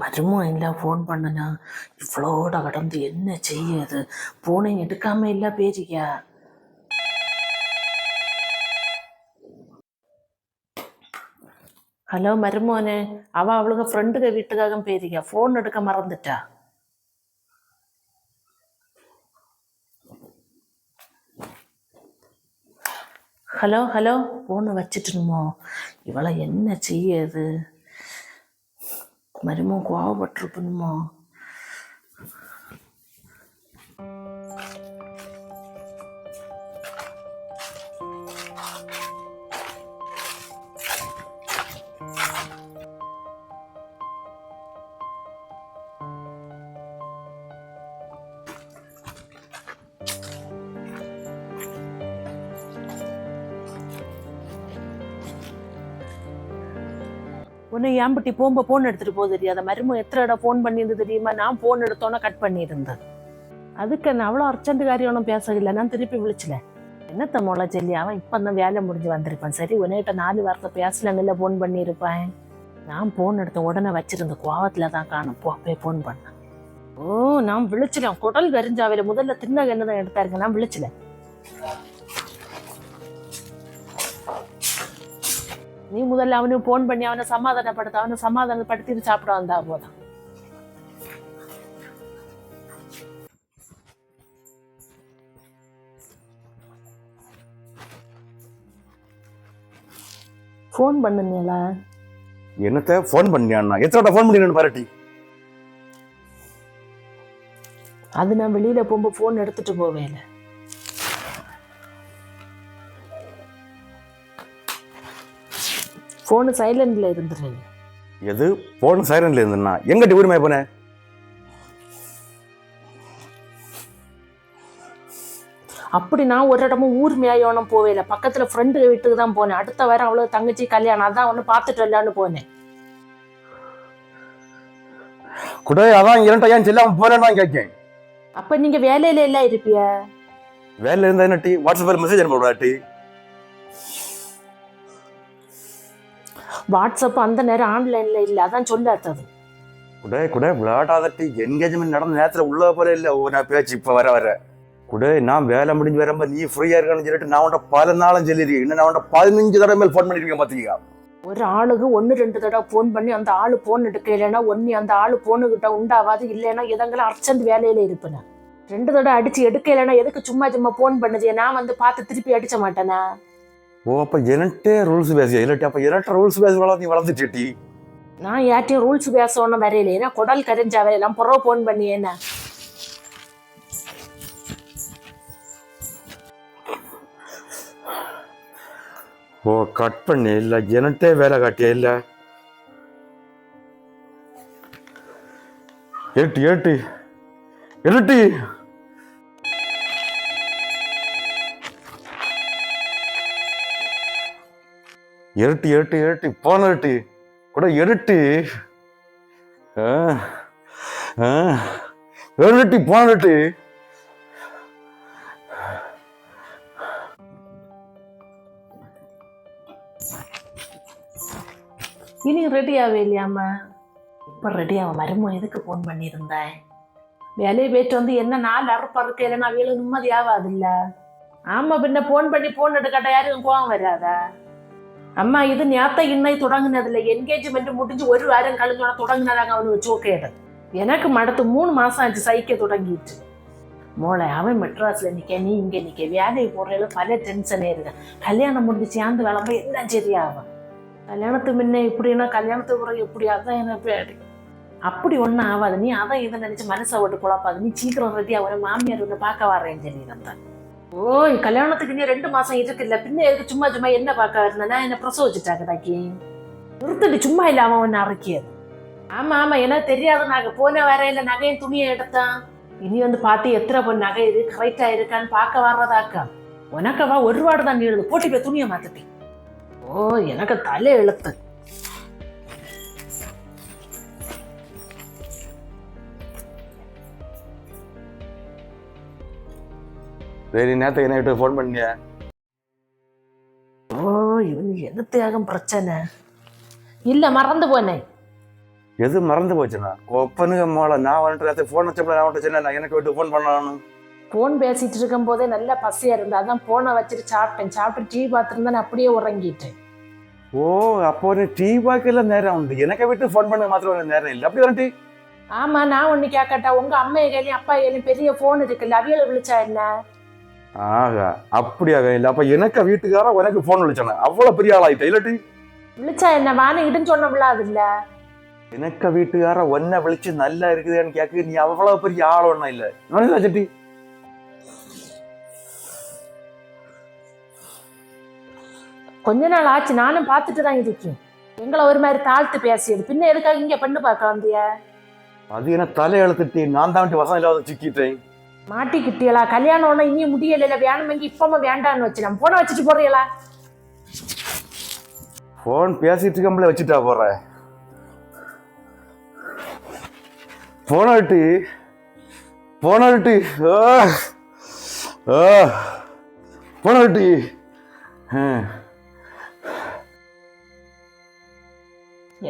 மருமம் இல்லை ஃபோன் பண்ணனா இவ்வளோட கடந்து என்ன செய்யுது? போனை எடுக்காம இல்லை பேரியா? ஹலோ மருமோனே, அவளுக்கு ஃப்ரெண்டுக வீட்டுக்காக பேரியா, ஃபோன் எடுக்க மறந்துட்டா. ஹலோ ஹலோ, ஃபோனை வச்சுட்டுனுமோ? இவளை என்ன செய்யுது? மருமம் கோவப்பட்டிருக்கணுமோ? உன்னை ஏம்பட்டி போகும்போ ஃபோன் எடுத்துகிட்டு போக தெரியாத? மருமம் எத்தனை இடம் ஃபோன் பண்ணியிருந்து தெரியுமா? நான் ஃபோன் எடுத்தோன்னே கட் பண்ணியிருந்தேன். அதுக்கு என்ன அவ்வளோ அர்ஜென்ட் காரியம் ஒன்றும் பேசவில்லை, நான் திருப்பி விழிச்சல. என்னத்த மொளை சொல்லி அவன் இப்போ தான் வேலை முடிஞ்சு வந்திருப்பான். சரி உன்னிட்ட 4 வாரத்தை பேசலங்கல்ல, ஃபோன் பண்ணியிருப்பேன். நான் ஃபோன் எடுத்த உடனே வச்சிருந்த கோவத்தில் தான் காணும். போய் ஃபோன் பண்ணேன். ஓ, நான் விழிச்சிட்டேன். குடல் கரிஞ்சாவில முதல்ல தின்ன என்ன தான் எடுத்தாருங்க. நான் விழிச்சல. நீ முதல்ல அவனுக்கு ஃபோன் பண்ணி அவனை சமாதானப்படுத்திட்டு சாப்பிட வந்தா போதான். ஃபோன் பண்ணுங்களா? என்னத்த ஃபோன் பண்ணியாண்ணா? எத்தனை ஃபோன் பண்ணினு பாருட்டி. அது நான் வெளியில போகும்போது ஃபோன் எடுத்துட்டு போவேன். ஃபோனு சைலண்ட்ல இருந்துருங்க. எது ஃபோன் சைலண்ட்ல இருந்துன்னா? எங்கிட்ட ஊருமே போனேன்? அப்படி நான் ஒரு இடமும் ஊர் மேயோனும் போவேல. பக்கத்துல ஃப்ரெண்டு வீட்டுக்கு தான் போனேன். அடுத்த வாரம் அவ்வளவு தங்கச்சி கல்யாணம், அதான் ஒன்று பார்த்துட்டு வரலான்னு போனேன். கூட அதான் இரண்டா ஏன் செல்லாம போறேன்னு கேட்கேன். அப்ப நீங்க வேலையில எல்லாம் இருப்பிய? வேலையில இருந்தா என்ன டி? வாட்ஸ்அப்ல மெசேஜ் அனுப்பிவிடாட்டி. வாட்ஸ்அப் அந்த நேரம் ஆன்லைன்ல இல்ல, அதான் சொல்லாத்தது. கூட விளையாடாதட்டி. என்கேஜ்மெண்ட் நடந்த நேரத்துல உள்ள போல இல்ல நான் பேச்சு இப்ப வர கூட நான் வேலை முடிஞ்சு வரம்ப நீ ஃப்ரீயா இருக்கான்னு சொல்லிட்டு நான் உன்ட்ட 10 நாளும் சொல்லிருக்கேன். இன்னும் நான் உன்ட்ட 15 தடவை மேல் ஃபோன் பண்ணிருக்கேன் பாத்தீங்க. ஒரு ஆளுக்கு 1-2 தடவை ஃபோன் பண்ணி அந்த ஆளு ஃபோன் எடுக்க இல்லைன்னா ஒன்னி அந்த ஆளு போனுகிட்ட உண்டாவாது. இல்லைன்னா எதங்கெல்லாம் அர்ஜென்ட் வேலையில இருப்பேன். 2 தடவை அடிச்சு எடுக்க இல்லைன்னா எதுக்கு சும்மா ஃபோன் பண்ணுது? நான் வந்து பார்த்து திருப்பி அடிச்ச மாட்டேனா? ஓ, அப்ப என்னட்டே ரூல்ஸ் பேசியா? இல்லாட்டி அப்ப என்னட்ட ரூல்ஸ் பேச நீ வளர்ந்துட்டி. நான் யார்ட்டையும் ரூல்ஸ் பேசணும் வரையில. ஏன்னா குடல் கரைஞ்சா வரையலாம் புறவு ஃபோன் பண்ணி என்ன? ஓ, கட் பண்ணி இல்ல என்னட்டே வேலை காட்டியா? இல்ல ஏட்டு ஏட்டு இருட்டி இருட்டி இருட்டி இருட்டி போன இருட்டி கூட இருட்டி இருட்டி போனட்டி. இனி ரெடியாவே இல்லையாம்மா? இப்போ ரெடியாக மருமோ எதுக்கு ஃபோன் பண்ணியிருந்தேன்? வேலையை போயிட்டு வந்து என்ன 4 அறுப்பறுக்க இல்லைன்னா வேலை நிம்மதி ஆகாது இல்லை? ஆமாம், பின்ன ஃபோன் பண்ணி ஃபோன் எடுக்காட்ட யாரும் கோவம் வராதா? அம்மா இது நேத்த இன்னை தொடங்கினதில்லை. என்கேஜ்மெண்ட் முடிஞ்சு 1 வாரம் கழிஞ்சோட தொடங்கினதாங்க அவனுக்கு சோக்கேடு. எனக்கு மடத்து 3 மாதம் ஆச்சு சைக்க தொடங்கிட்டு. மோளை அவன் மெட்ராஸில் நிற்க, நீ இங்கே நிற்க. வேலையை போடுறதுல பல டென்ஷனே இருக்கு. கல்யாணம் முடிஞ்சு சேர்ந்து விளம்ப எல்லாம் சரியாகும். கல்யாணத்துக்கு முன்ன இப்படின்னா கல்யாணத்துக்கு பிறகு எப்படி? அதான் என்ன பேடி. அப்படி ஒன்றும் ஆகாது. நீ அதான் இதை நினச்சி மனசை விட்டு குழப்பாது. நீ சீக்கிரம் ரெடி அவனை மாமியார் ஒன்று பார்க்க வரேன்னு சொல்லி வந்தேன். ஓய், கல்யாணத்துக்கு நீ 2 மாதம் இருக்குல்ல, பின்ன எதுக்கு சும்மா என்ன பார்க்க இருந்தேன்னா என்ன பிரசவிச்சுட்டாங்க தாக்கி நிறுத்திட்டு சும்மா இல்லை அவன் ஒன்று அரைக்கியது. ஆமாம் ஆமாம், எனக்கு தெரியாது. நாங்கள் போன வரையில நகையும் துணியை எடுத்தான். இனி வந்து பார்த்து எத்தனை பொண்ணு நகை இருக்கு கரெக்டாக இருக்கான்னு பார்க்க வர்றதாக்கா. உனக்கவா 1 வார்டு தான் நீ எழுது போட்டி போய் துணியை மாற்றிட்டேன். ஓ, எனக்கு தலை எழுத்து. சரி, நேற்று என்ன ஃபோன் பண்ணிய? ஓ, இவனுக்கு என்னத்தையாகும் பிரச்சனை? இல்லை, மறந்து போனேன். எது மறந்து போச்சுண்ணா ஒப்பனுக்கு மோளை நான் வந்துட்டு நேரத்தை ஃபோன் வச்சப்பல நான் வந்துட்டு சொன்னேன் எனக்கு விட்டு ஃபோன் பண்ணணும். ஃபோன் பேசிட்டு இருக்கும் போதே நல்லா பசியா இருந்தா அதான் ஃபோனை வச்சுட்டு சாப்பிட்டு டீ பார்த்துருந்தா நான் அப்படியே உறங்கிட்டேன். ஓ அப்போ நீ டீ பார்க்கல நேரம் உண்டு, எனக்கு விட்டு ஃபோன் பண்ண மாத்திரம் நேரம் இல்லை அப்படி வரட்டி. ஆமா நான் ஒண்ணு கேட்கட்டா, உங்க அம்மா கையிலையும் அப்பா கையிலையும் பெரிய ஃபோன் இருக்குல்ல, அவியலை விழிச்சா என்ன? ஆகா அப்படியாக இல்லை, அப்ப எனக்கு வீட்டுக்காரன் உனக்கு ஃபோன் விழிச்சானே அவ்வளவு பெரிய ஆளாயிட்ட இல்லாட்டி விழிச்சா என்ன வான்னு இடுன்னு சொன்னோம்ல அது இல்ல. எனக்கு வீட்டுக்கார ஒன்ன விழிச்சு நல்லா இருக்குதுன்னு கேட்க நீ அவ்வளவு பெரிய ஆள் ஒன்னும் இல்லை நல்லா சட்டி. கொஞ்ச நாள் ஆச்சு நானும் பார்த்துட்டு தான் இருக்கேன். எங்களை ஒரு மாதிரி தாழ்த்து பேசியது, பின்ன எதுக்காக இங்க பெண்ணு பார்க்க வந்திய? அது என்ன தலை எழுத்துட்டு நான் தான் வசம் இல்லாத சிக்கிட்டேன். மாட்டிக்கிட்டியலா? கல்யாணம் ஒண்ணு இனியும் முடியல, வேணுமெங்க இப்பமா வேண்டான்னு வச்சு நம்ம போன வச்சுட்டு போறீங்களா? போன் பேசிட்டு இருக்கம்பளே வச்சுட்டா போற போனட்டு போனட்டு போனட்டு.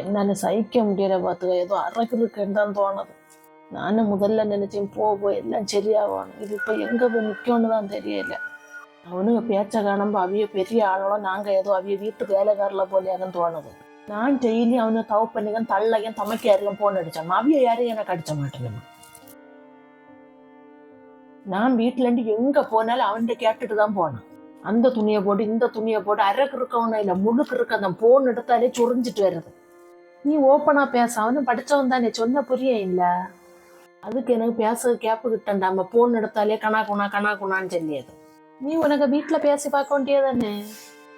என்னன்னு சகிக்க முடியல பார்த்துக்க, ஏதோ அறக்குன்னு தான் தோணுது. நானும் முதல்ல நினைச்சேன் போ எல்லாம் சரியாகணும், இது இப்போ எங்க போய் நிற்கணும்னு தான் தெரியல. அவனுங்க பேச்ச காணம்போ அவிய பெரிய ஆளும் நாங்கள் ஏதோ அவிய வீட்டு வேலைக்காரில் போலியாகன்னு தோணுது. நான் டெய்லி அவனை தவ பண்ணிக்கன் தள்ளையும் தமைக்காரிலும் போன் அடித்தான், அவிய யாரையும் எனக்கு அடிச்ச மாட்டேன். நான் வீட்டிலேருந்து எங்கே போனாலும் அவன்கிட்ட கேட்டுட்டு தான் போனேன். அந்த துணியை போட்டு இந்த துணியை போட்டு அரைக்கு இருக்கவனும் இல்லை முழுக்கு இருக்க அந்த போன் எடுத்தாலே சுரிஞ்சிட்டு வருது. நீ ஓப்பனா பேச, அவனும் படித்தவன் தானே, சொன்ன புரிய இல்லை. அதுக்கு எனக்கு பேச கேப்பு கிட்டண்டாம போன் எடுத்தாலே கணா குணான்னு சொல்லியது. நீ உனக்கு வீட்டில் பேசி பார்க்க வேண்டியதானே?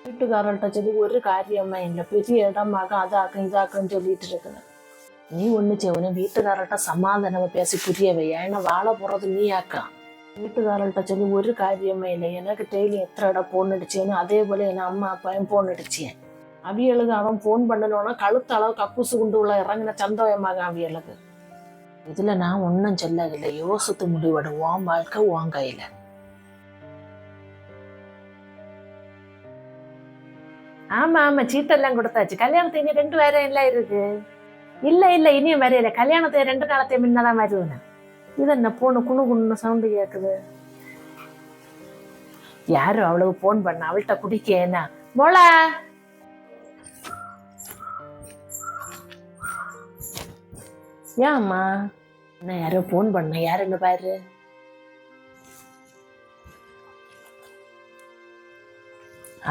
வீட்டுக்காரர்கிட்ட சொல்லி ஒரு காரியமா இல்லை, பெரிய இடமாக அதாக்கும் இதாக்குன்னு சொல்லிட்டு இருக்கிறேன். நீ ஒன்று செய்வன வீட்டுக்காரர்கிட்ட சமாதானமா பேசி புரியவை, ஏன்னா வாழ போகிறது நீ ஆக்கா. வீட்டுக்காரர்கிட்ட சொல்லி ஒரு காரியமே இல்லை. எனக்கு டெய்லி எத்தனை இடம் போன் அடிச்சேன்னு அதே போல என் அம்மா அப்பாயும் போன் அடிச்சேன். அவியலுக்கு அவன் போன் பண்ணணும்னா கழுத்து அளவு கப்புசு குண்டு உள்ள இறங்கின சந்தோயமாக அவியலுக்கு. இதுல நான் ஒன்றும் சொல்லவில்லை, யோசித்து முடிவெடு, உன் வாழ்க்கை உன் கையில. ஆமா சீட்டெல்லாம் கொடுத்தாச்சு, கல்யாணத்தை இனி 2 வேற எல்லாம் இருக்கு. இல்ல இனியும் வரையில, கல்யாணத்தை 2 நாளத்தை முன்னதான் வருவேன். இது என்ன போன குணு சவுண்டு கேக்குது? யாரும் அவளுக்கு போன் பண்ண, அவள்கிட்ட குடிக்க என்ன மோள? ஏம்மா என்ன யாரோ போன் பண்ண, யாருன்னு பாரு.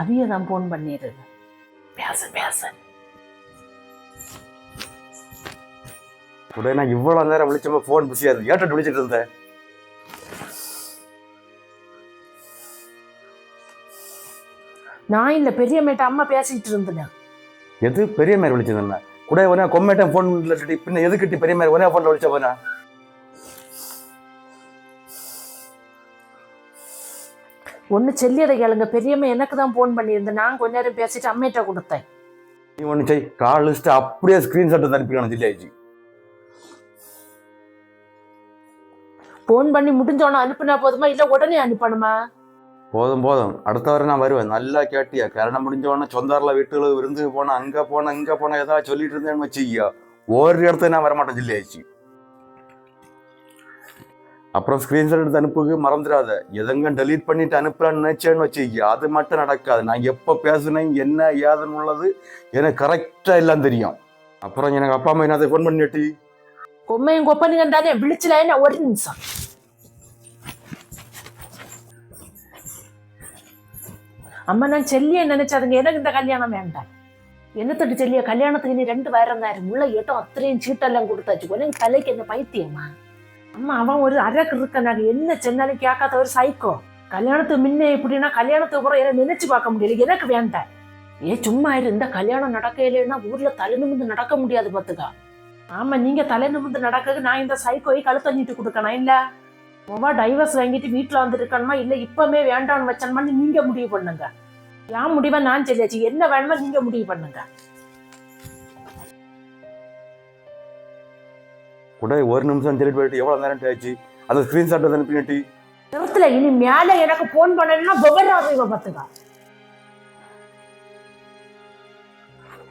அவியதான் போன் பண்ணிடுது, பேச உடனே நான் இவ்வளவு நேரம் விழிச்சப்ப போன் பிஸியாது ஏட்டு விழிச்சிட்டு இருந்தேன். நான் இல்ல பெரியமேட்ட அம்மா பேசிட்டு இருந்தேன். எது பெரிய மாதிரி விழிச்சதுன்னா கூட உடனே கொம்மேட்டன் போன் பின்ன எது கிட்டி பெரிய மாதிரி ஒரே போன்ல விழிச்ச போனா? ஒண்ணு செல்லியதை கேளுங்க, பெரியம்மா எனக்கு தான் போன் பண்ணியிருந்தேன். நான் கொஞ்ச நேரம் பேசிட்டு அம்மையிட்ட கொடுத்தேன். நீ ஒண்ணு செய், கால் லிஸ்ட் அப்படியே ஸ்கிரீன்ஷாட் அனுப்பிக்கணும் ஜில்லியாச்சு. போன் பண்ணி முடிஞ்சோன்னா அனுப்புனா போதுமா இல்ல உடனே அனுப்பணுமா? போதும் அடுத்த வாரம் நான் வருவேன். நல்லா கேட்டியா, கல்யாணம் முடிஞ்சோடனே சொந்தாரில் வீட்டுல விருந்து போனா அங்க போனா ஏதாவது சொல்லிட்டு இருந்தேன்னு வச்சுக்கியா, ஒரு இடத்த நான் வரமாட்டேன் ஜில்லியாச்சு. அப்புறம் ஸ்கிரீன்ஷாட் எடுத்து அனுப்புக்கு மறந்துடாத. எதங்க டெலீட் பண்ணிட்டு அனுப்புறான்னு நினைச்சேன்னு வச்சுக்கியா, அது மட்டும் நடக்காது. நான் எப்போ பேசுனேன் என்ன ஏதுன்னு உள்ளது எனக்கு கரெக்டா எல்லாம் தெரியும். அப்புறம் எனக்கு அப்பா அம்மா என்ன ஃபோன் பண்ணிட்டு கொம்மையும் கொப்பனுங்க தானே விழிச்சல என்ன ஒரு நிமிஷம். அம்மா நான் செல்லிய நினைச்சாதுங்க, எனக்கு இந்த கல்யாணம் வேண்டாம். என்னத்தட்டு செல்லிய கல்யாணத்துக்கு நீ 2 வாரம் தான் உள்ள ஏட்டம் அத்தனையும் சீட்டெல்லாம் கொடுத்தாச்சு. எனக்கு தலைக்கு என்ன பைத்தியமா? அம்மா அவன் ஒரு அரக்கு இருக்க, நாங்கள் என்ன சொன்னாலும் கேட்காத ஒரு சைக்கோ. கல்யாணத்துக்கு முன்ன எப்படின்னா கல்யாணத்துக்கு அப்புறம் என்ன நினைச்சு பார்க்க முடியல, எனக்கு வேண்டாம். சும்மா இந்த கல்யாணம் நடக்கலைன்னா ஊர்ல தலை நிமிந்து நடக்க முடியாது பார்த்துக்கா. ஆமா நீங்க தலை நிமிந்து நடக்க நான் இந்த சைக்கோயை கழுத்தஞ்சிட்டு கொடுக்கணும் இல்ல? டைவர்ஸ் வாங்கிட்டு வீட்டுல வந்து இருக்கணுமா இல்ல இப்பமே வேண்டாம்னு வச்சணுமான்னு நீங்க முடிவு பண்ணுங்க. ஏன் முடிவை நான் சொல்லியாச்சு, என்ன வேணுமோ நீங்க முடிவு பண்ணுங்க. கூட ஒரு நிமிஷம் சொல்லிட்டு போயிட்டு எவ்வளவு நேரம் ஆச்சு, அதை ஸ்கிரீன்ஷாட் அனுப்பிட்டு நேரத்துல இனி மேல எனக்கு போன் பண்ணணும்னா விவரம் பார்த்துக்கா.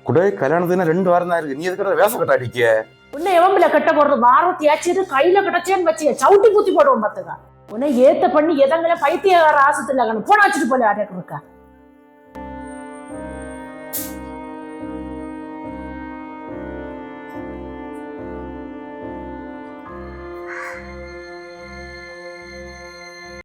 கூட கல்யாணத்துக்கு 2 வாரம் தான் இருக்கு, நீ எதுக்கிட்ட வேச கட்ட அடிக்க? உன்னை எவம்பில கட்ட போடுறது வாரம் தேய்ச்சிட்டு கையில கிடச்சேன்னு வச்சு சவுட்டி பூத்தி போடுவோம் பார்த்துக்கா. உன்னை ஏத்த பண்ணி எதங்களை பைத்தியகார ஆசத்துல போன வச்சுட்டு போல ஆட்டா இருக்கா.